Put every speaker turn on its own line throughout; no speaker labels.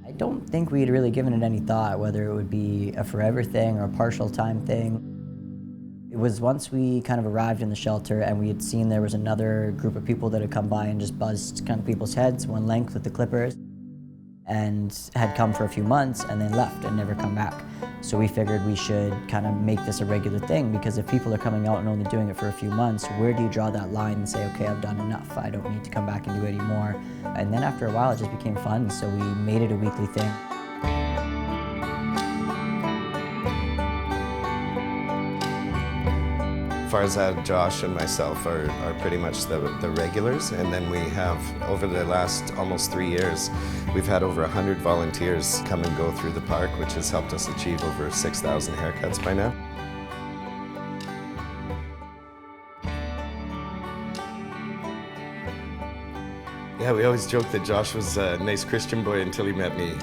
I don't think we'd really given it any thought, whether it would be a forever thing or a partial time thing. It was once we kind of arrived in the shelter and we had seen there was another group of people that had come by and just buzzed kind of people's heads one length with the clippers and had come for a few months and then left and never come back. So we figured we should kind of make this a regular thing, because if people are coming out and only doing it for a few months, where do you draw that line and say, okay, I've done enough, I don't need to come back and do it anymore? And then after a while it just became fun, so we made it a weekly thing.
Farzad, Josh, and myself are pretty much the regulars, and then we have, over the last almost 3 years, we've had over 100 volunteers come and go through the park, which has helped us achieve over 6,000 haircuts by now. Yeah, we always joke that Josh was a nice Christian boy until he met me.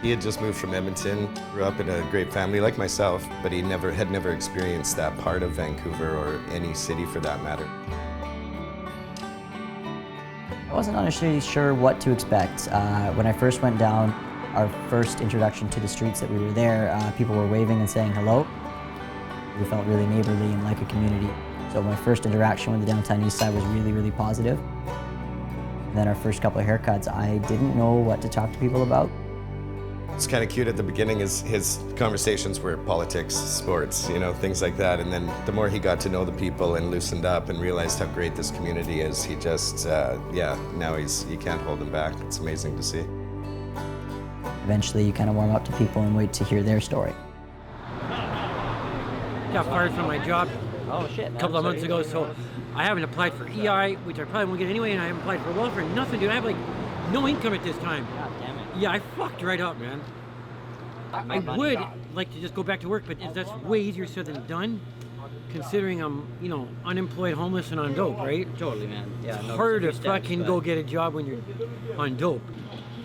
He had just moved from Edmonton, grew up in a great family like myself, but he had never experienced that part of Vancouver or any city for that matter.
I wasn't honestly sure what to expect. When I first went down, our first introduction to the streets that we were there, people were waving and saying hello. We felt really neighborly and like a community. So my first interaction with the downtown east side was really, really positive. And then our first couple of haircuts, I didn't know what to talk to people about.
It's kind of cute at the beginning, his conversations were politics, sports, you know, things like that. And then the more he got to know the people and loosened up and realized how great this community is, he just, now you can't hold him back. It's amazing to see.
Eventually you kind of warm up to people and wait to hear their story.
Got fired from my job
Oh shit,
a couple of months ago, so I haven't applied for EI, which I probably won't get anyway, and I haven't applied for welfare, nothing, dude. I have like no income at this time.
God damn it.
Yeah, I fucked right up, man. I would like to just go back to work, but that's way easier said than done, considering I'm, unemployed, homeless, and on dope, right?
Totally, man. Yeah,
It's hard to fucking go get a job when you're on dope.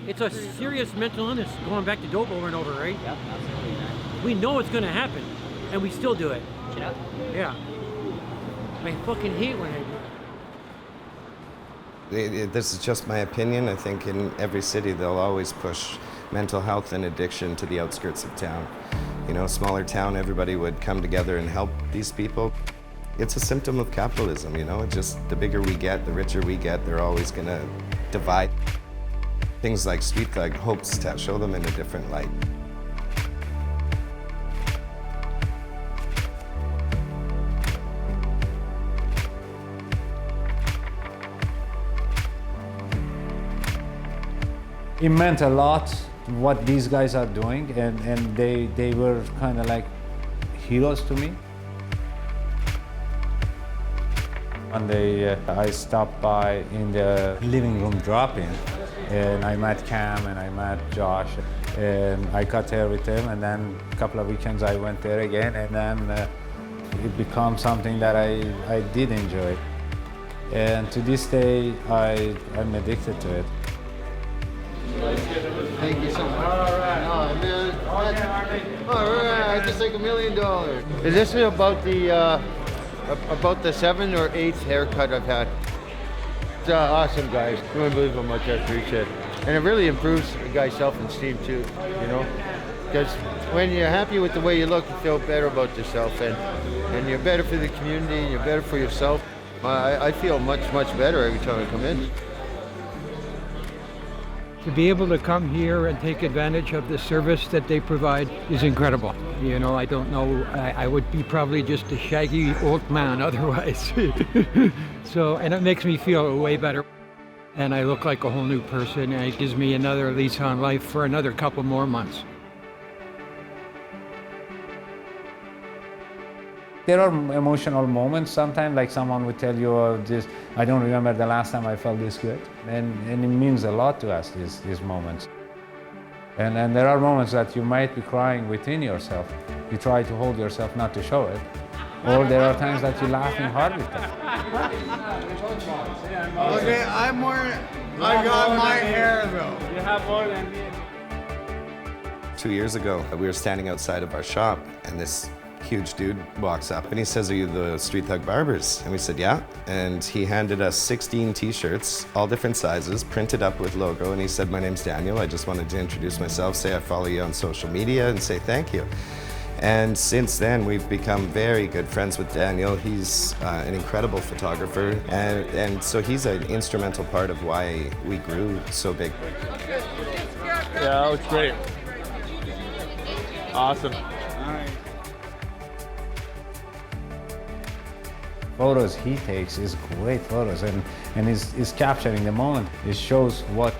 It's a serious mental illness going back to dope over and over, right?
Yep, absolutely, man.
We know it's gonna happen, and we still do it.
Yeah.
Yeah. I fucking hate when I do.
This is just my opinion. I think in every city they'll always push mental health and addiction to the outskirts of town. You know, smaller town, everybody would come together and help these people. It's a symptom of capitalism, you know? Just the bigger we get, the richer we get, they're always gonna divide. Things like Street Thug hopes to show them in a different light.
It meant a lot what these guys are doing, and they were kind of like heroes to me. One day I stopped by in the living room drop-in, and I met Cam and I met Josh, and I cut hair with him, and then a couple of weekends I went there again, and then it became something that I did enjoy. And to this day, I'm addicted to it.
Thank you so much. All right. Oh, man. All right. Just like $1 million. Is this about the 7th or 8th haircut I've had? It's awesome, guys. You wouldn't believe how much I appreciate it. And it really improves a guy's self-esteem too, you know? Because when you're happy with the way you look, you feel better about yourself, and you're better for the community, and you're better for yourself. I feel much, much better every time I come in.
To be able to come here and take advantage of the service that they provide is incredible. You know, I don't know, I would be probably just a shaggy old man otherwise. So, and it makes me feel way better. And I look like a whole new person, and it gives me another lease on life for another couple more months.
There are emotional moments sometimes, like someone would tell you, oh, this, I don't remember the last time I felt this good. And it means a lot to us, these moments. And there are moments that you might be crying within yourself. You try to hold yourself not to show it. Or there are times that you're laughing hard with them.
Okay, I got my hair though.
You have more than me.
2 years ago, we were standing outside of our shop, and this huge dude walks up and he says, "Are you the Street Thug Barbers?" And we said, "Yeah." And he handed us 16 t-shirts, all different sizes, printed up with logo, and he said, "My name's Daniel. I just wanted to introduce myself, say I follow you on social media, and say thank you." And since then, we've become very good friends with Daniel. He's an incredible photographer, and so he's an instrumental part of why we grew so big.
Yeah, that looks great. Awesome.
Photos he takes is great photos, and is capturing the moment. It shows what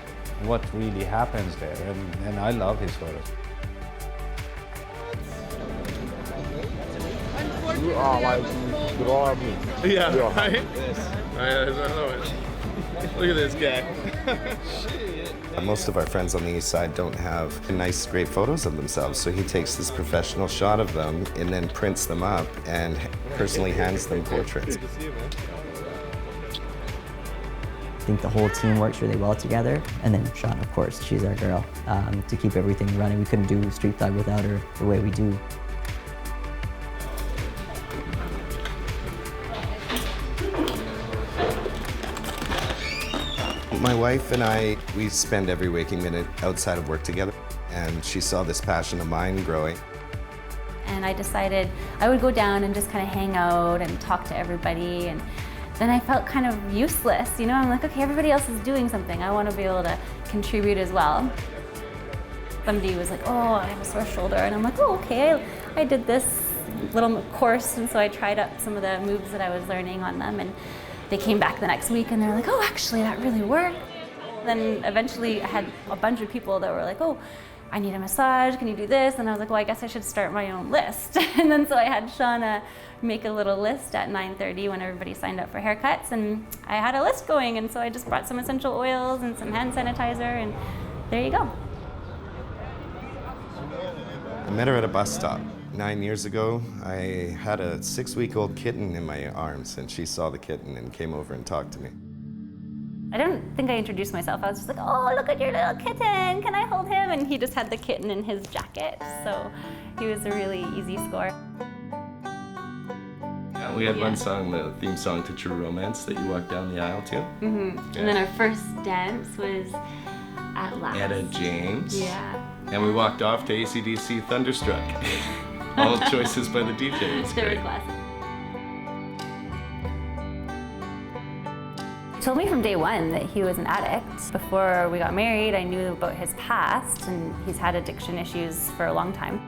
really happens there, and I love his photos.
You are like garbage. Yeah, right? I know it. Look at this guy.
Most of our friends on the east side don't have nice, great photos of themselves, so he takes this professional shot of them and then prints them up and personally hands them portraits.
I think the whole team works really well together. And then Sean, of course, she's our girl, to keep everything running. We couldn't do Street Thug without her the way we do.
My wife and I, we spend every waking minute outside of work together, and she saw this passion of mine growing.
And I decided I would go down and just kind of hang out and talk to everybody, and then I felt kind of useless, you know? I'm like, okay, everybody else is doing something. I want to be able to contribute as well. Somebody was like, "Oh, I have a sore shoulder," and I'm like, "Oh, okay, I did this little course," and so I tried up some of the moves that I was learning on them, and they came back the next week and they were like, "Oh, actually, that really worked." Then eventually I had a bunch of people that were like, "Oh, I need a massage, can you do this?" And I was like, "Well, I guess I should start my own list." And then so I had Shauna make a little list at 9:30 when everybody signed up for haircuts, and I had a list going, and so I just brought some essential oils and some hand sanitizer, and there you go.
I met her at a bus stop. 9 years ago, I had a 6-week-old kitten in my arms, and she saw the kitten and came over and talked to me.
I don't think I introduced myself. I was just like, "Oh, look at your little kitten. Can I hold him?" And he just had the kitten in his jacket, so he was a really easy score.
Yeah, we had one song, the theme song to True Romance, that you walked down the aisle to.
Mm-hmm. Yeah. And then our first dance was At Last.
Etta James.
Yeah.
And we walked off to AC/DC Thunderstruck. All choices by the DJ. It's
They were
great.
classic. He told me from day one that he was an addict. Before we got married, I knew about his past, and he's had addiction issues for a long time.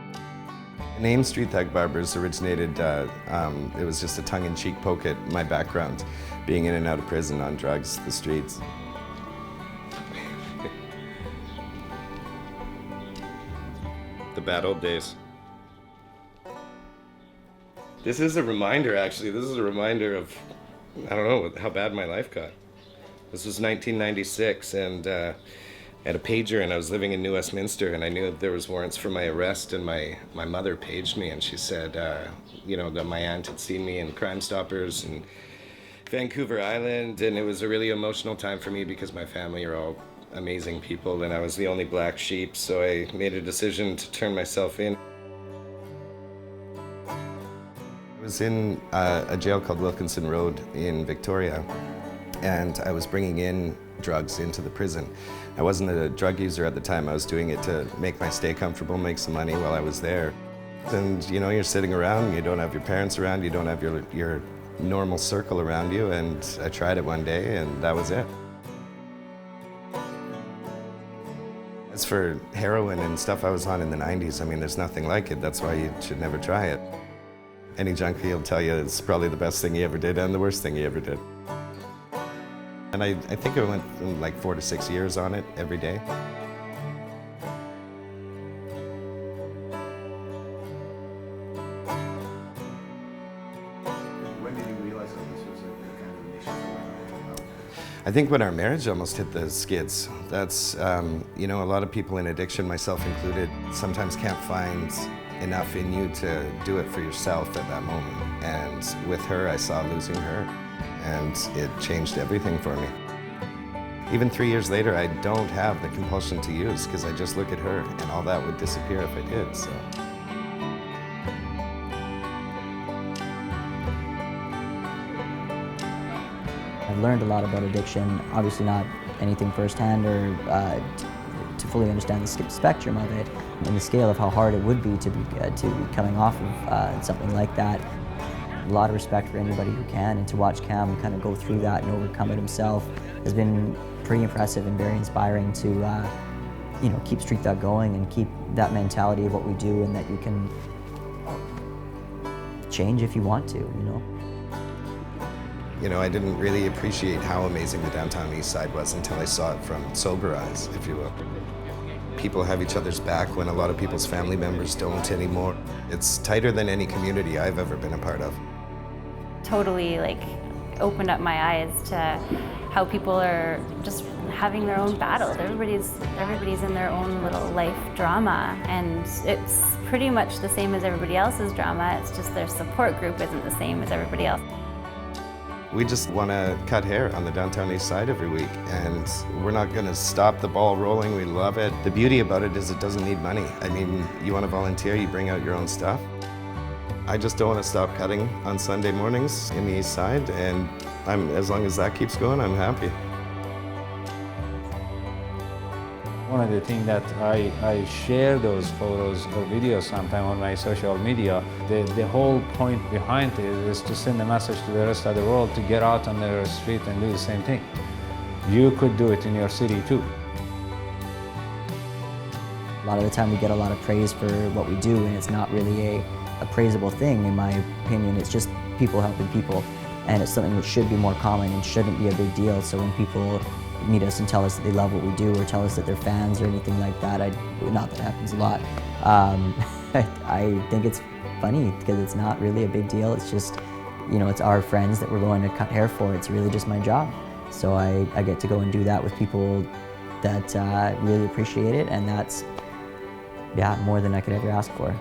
The name Street Thug Barbers originated, it was just a tongue-in-cheek poke at my background, being in and out of prison, on drugs, the streets. The bad old days. This is a reminder, actually. This is a reminder of, I don't know, how bad my life got. This was 1996, and I had a pager, and I was living in New Westminster, and I knew that there was warrants for my arrest, and my mother paged me, and she said, you know, that my aunt had seen me in Crime Stoppers in Vancouver Island, and it was a really emotional time for me because my family are all amazing people, and I was the only black sheep, so I made a decision to turn myself in. I was in a jail called Wilkinson Road in Victoria, and I was bringing in drugs into the prison. I wasn't a drug user at the time. I was doing it to make my stay comfortable, make some money while I was there. And you know, you're sitting around, you don't have your parents around, you don't have your normal circle around you, and I tried it one day, and that was it. As for heroin and stuff I was on in the 90s, I mean, there's nothing like it. That's why you should never try it. Any junkie will tell you it's probably the best thing he ever did and the worst thing he ever did. And I think I went like 4 to 6 years on it every day.
When did you realize that this was a kind of mission?
I think when our marriage almost hit the skids. That's, you know, a lot of people in addiction, myself included, sometimes can't find enough in you to do it for yourself at that moment. And with her, I saw losing her, and it changed everything for me. Even 3 years later, I don't have the compulsion to use because I just look at her, and all that would disappear if I did, so.
I've learned a lot about addiction, obviously not anything firsthand or to fully understand the spectrum of it and the scale of how hard it would be to be coming off of something like that. A lot of respect for anybody who can, and to watch Cam kind of go through that and overcome it himself has been pretty impressive and very inspiring to you know, keep Street Thug going and keep that mentality of what we do, and that you can change if you want to, you know.
You know, I didn't really appreciate how amazing the downtown east side was until I saw it from sober eyes, if you will. People have each other's back when a lot of people's family members don't anymore. It's tighter than any community I've ever been a part of.
Totally like opened up my eyes to how people are just having their own battles. Everybody's in their own little life drama, and it's pretty much the same as everybody else's drama. It's just their support group isn't the same as everybody else.
We just want to cut hair on the downtown east side every week, and we're not going to stop the ball rolling. We love it. The beauty about it is it doesn't need money. I mean, you want to volunteer, you bring out your own stuff. I just don't want to stop cutting on Sunday mornings in the east side, and as long as that keeps going, I'm happy.
One of the things that I share those photos or videos sometime on my social media, the whole point behind it is to send a message to the rest of the world to get out on the street and do the same thing. You could do it in your city too.
A lot of the time we get a lot of praise for what we do, and it's not really a praisable thing, in my opinion. It's just people helping people, and it's something that should be more common and shouldn't be a big deal. So when people meet us and tell us that they love what we do, or tell us that they're fans or anything like that, not that it happens a lot, I think it's funny because it's not really a big deal. It's just, you know, it's our friends that we're going to cut hair for. It's really just my job. So I get to go and do that with people that really appreciate it, and that's, yeah, more than I could ever ask for.